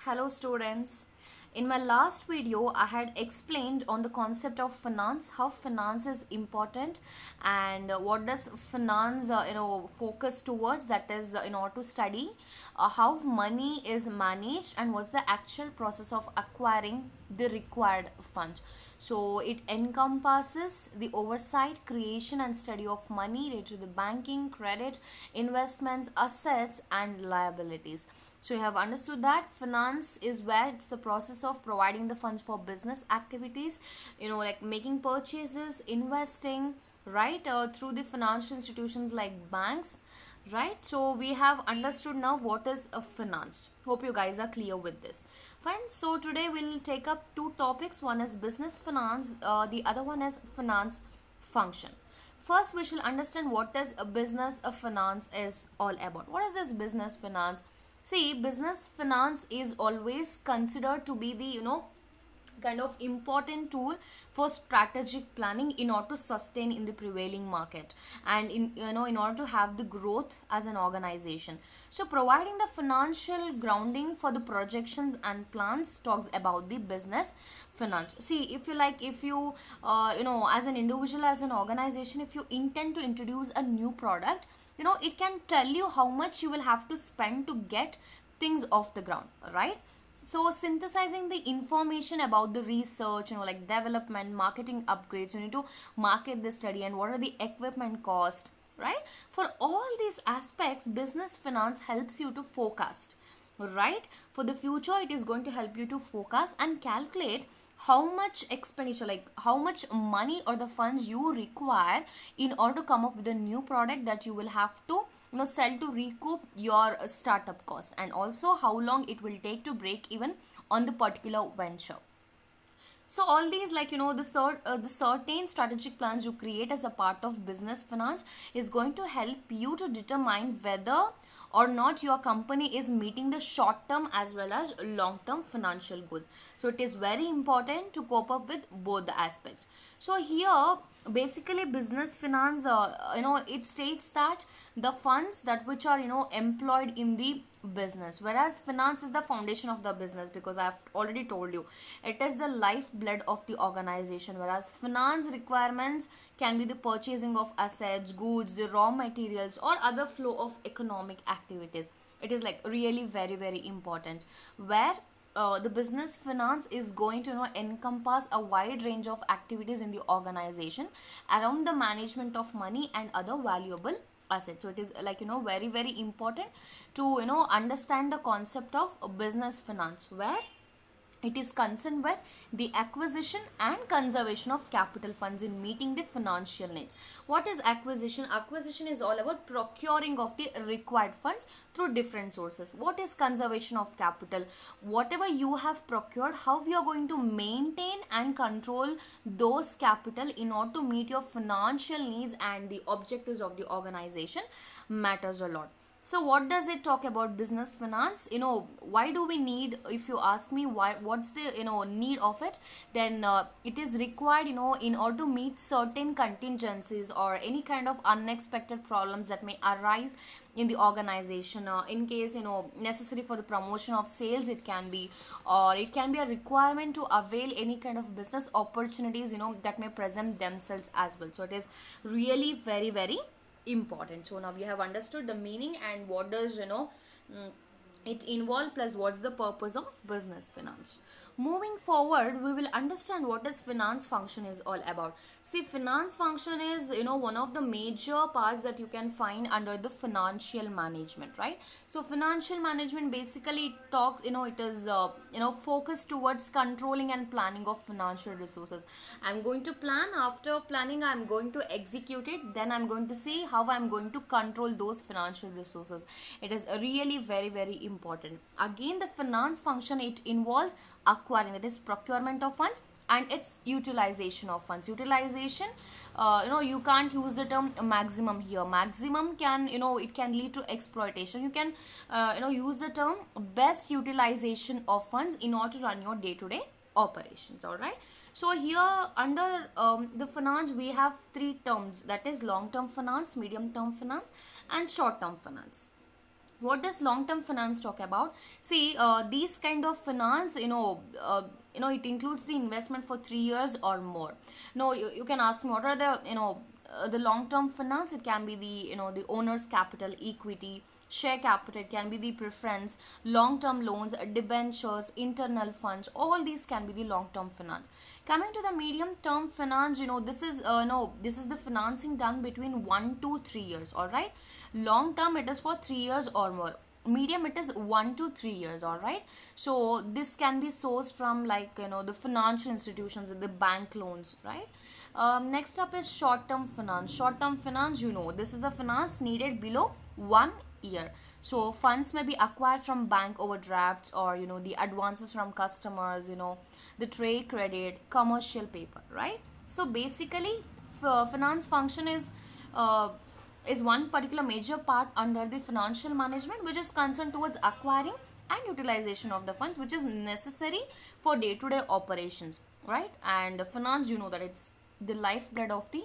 Hello students. In my last video, I had explained on the concept of finance, how finance is important and what does finance focus towards, that is in order to study how money is managed and what's the actual process of acquiring the required funds. So it encompasses the oversight, creation and study of money related to the banking, credit, investments, assets and liabilities. So you have understood that finance is where it's the process of providing the funds for business activities, like making purchases, investing, right, through the financial institutions like banks, right? So we have understood now what is a finance. Hope you guys are clear with this. Fine. So today we'll take up two topics. One is business finance, the other one is finance function. First, we should understand what is a business, a finance is all about. What is this business finance? See, business finance is always considered to be the, kind of important tool for strategic planning in order to sustain in the prevailing market and in order to have the growth as an organization. So providing the financial grounding for the projections and plans talks about the business finance. See, if you as an individual, as an organization, if you intend to introduce a new product, it can tell you how much you will have to spend to get things off the ground, right? So synthesizing the information about the research, like development, marketing upgrades, you need to market the study and what are the equipment cost, right? For all these aspects, business finance helps you to forecast, right? For the future, it is going to help you to forecast and calculate how much expenditure, like how much money or the funds you require in order to come up with a new product that you will have to sell to recoup your startup cost, and also how long it will take to break even on the particular venture. So all these, like the certain strategic plans you create as a part of business finance is going to help you to determine whether or not your company is meeting the short term as well as long term financial goals. So it is very important to cope up with both the aspects. So here basically business finance, it states that the funds that which are employed in the business, whereas finance is the foundation of the business, because I've already told you it is the lifeblood of the organization, whereas finance requirements can be the purchasing of assets, goods, the raw materials or other flow of economic activities. It is like really very important, where the business finance is going to encompass a wide range of activities in the organization around the management of money and other valuable assets. So it is like very important to understand the concept of business finance, where it is concerned with the acquisition and conservation of capital funds in meeting the financial needs. What is acquisition? Acquisition is all about procuring of the required funds through different sources. What is conservation of capital? Whatever you have procured, how you are going to maintain and control those capital in order to meet your financial needs and the objectives of the organization matters a lot. So what does it talk about business finance? Why do we need, if you ask me, what's the need of it, then it is required in order to meet certain contingencies or any kind of unexpected problems that may arise in the organization, in case necessary for the promotion of sales, it can be, or it can be a requirement to avail any kind of business opportunities that may present themselves as well. So it is really very important. So now you have understood the meaning and what does it involve, plus what's the purpose of business finance. Moving forward, we will understand what is finance function is all about. See, finance function is one of the major parts that you can find under the financial management, right? So financial management basically talks, it is focused towards controlling and planning of financial resources. I'm going to plan, after planning I'm going to execute it, then I'm going to see how I'm going to control those financial resources. It is really very important. Again, the finance function, it involves acquiring, that is procurement of funds, and its utilization of funds. Utilization, you can't use the term maximum here. Maximum can it can lead to exploitation. You can use the term best utilization of funds in order to run your day-to-day operations. All right, so here under the finance we have three terms, that is long term finance, medium term finance and short term finance. What does long term finance talk about? See, these kind of finance, it includes the investment for 3 years or more. No, you can ask me what are the, the long term finance. It can be the, the owner's capital, equity, share capital. It can be the preference, long term loans, debentures, internal funds. All these can be the long term finance. Coming to the medium term finance, this is no this is the financing done between 1 to 3 years. All right, long term it is for 3 years or more, medium it is 1 to 3 years. All right, so this can be sourced from, like, the financial institutions, the bank loans, right? Next up is short term finance. Short term finance, this is the finance needed below 1 year. So funds may be acquired from bank overdrafts, or the advances from customers, the trade credit, commercial paper, right? So basically, finance function uh, is one particular major part under the financial management, which is concerned towards acquiring and utilization of the funds which is necessary for day-to-day operations, right? And finance, that it's the lifeblood of the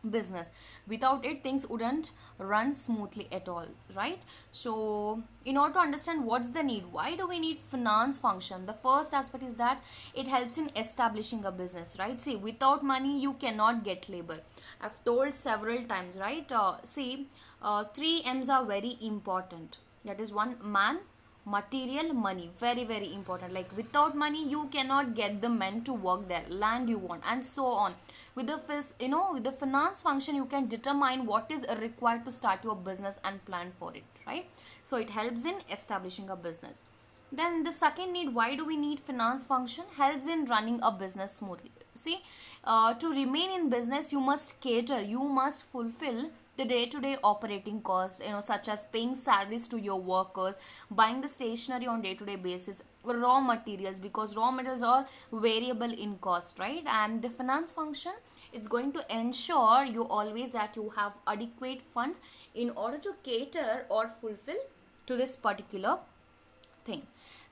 business. Without it, things wouldn't run smoothly at all, right? So in order to understand what's the need, why do we need finance function, the first aspect is that it helps in establishing a business, right? See, without money you cannot get labor. I've told several times, right? See, three M's are very important. That is one, man, material, money. Very, very important. Like, without money you cannot get the men to work there, land you want, and so on. With the with the finance function, you can determine what is required to start your business and plan for it, right? So it helps in establishing a business. Then the second need, why do we need finance function, helps in running a business smoothly. See, to remain in business you must cater, you must fulfill the day-to-day operating costs, such as paying salaries to your workers, buying the stationery on day-to-day basis, raw materials, because raw materials are variable in cost, right? And the finance function, it's going to ensure you always that you have adequate funds in order to cater or fulfill to this particular thing.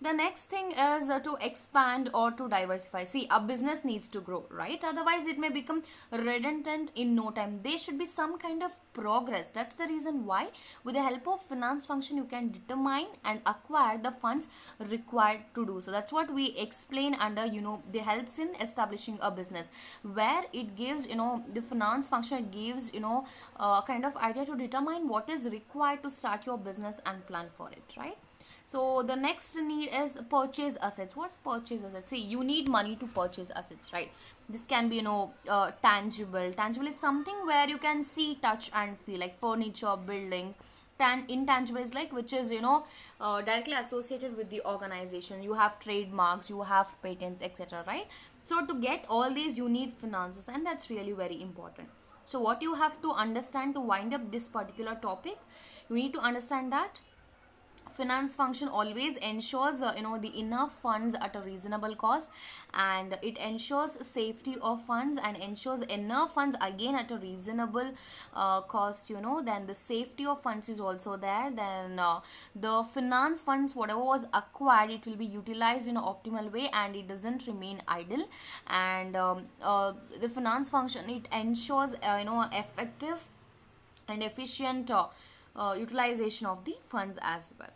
The next thing is to expand or to diversify. See, a business needs to grow, right? Otherwise it may become redundant in no time. There should be some kind of progress. That's the reason why with the help of finance function you can determine and acquire the funds required to do so. That's what we explain under, the helps in establishing a business, where it gives, the finance function, it gives, kind of idea to determine what is required to start your business and plan for it, right? So the next need is purchase assets. What's purchase assets? See, you need money to purchase assets, right? This can be, tangible. Tangible is something where you can see, touch and feel, like furniture, buildings. Intangible is like, which is, directly associated with the organization. You have trademarks, you have patents, etc., right? So to get all these you need finances, and that's really very important. So what you have to understand to wind up this particular topic, you need to understand that finance function always ensures the enough funds at a reasonable cost, and it ensures safety of funds and ensures enough funds again at a reasonable cost. Then the safety of funds is also there. Then the finance funds, whatever was acquired, it will be utilized in an optimal way and it doesn't remain idle. And the finance function, it ensures effective and efficient utilization of the funds as well.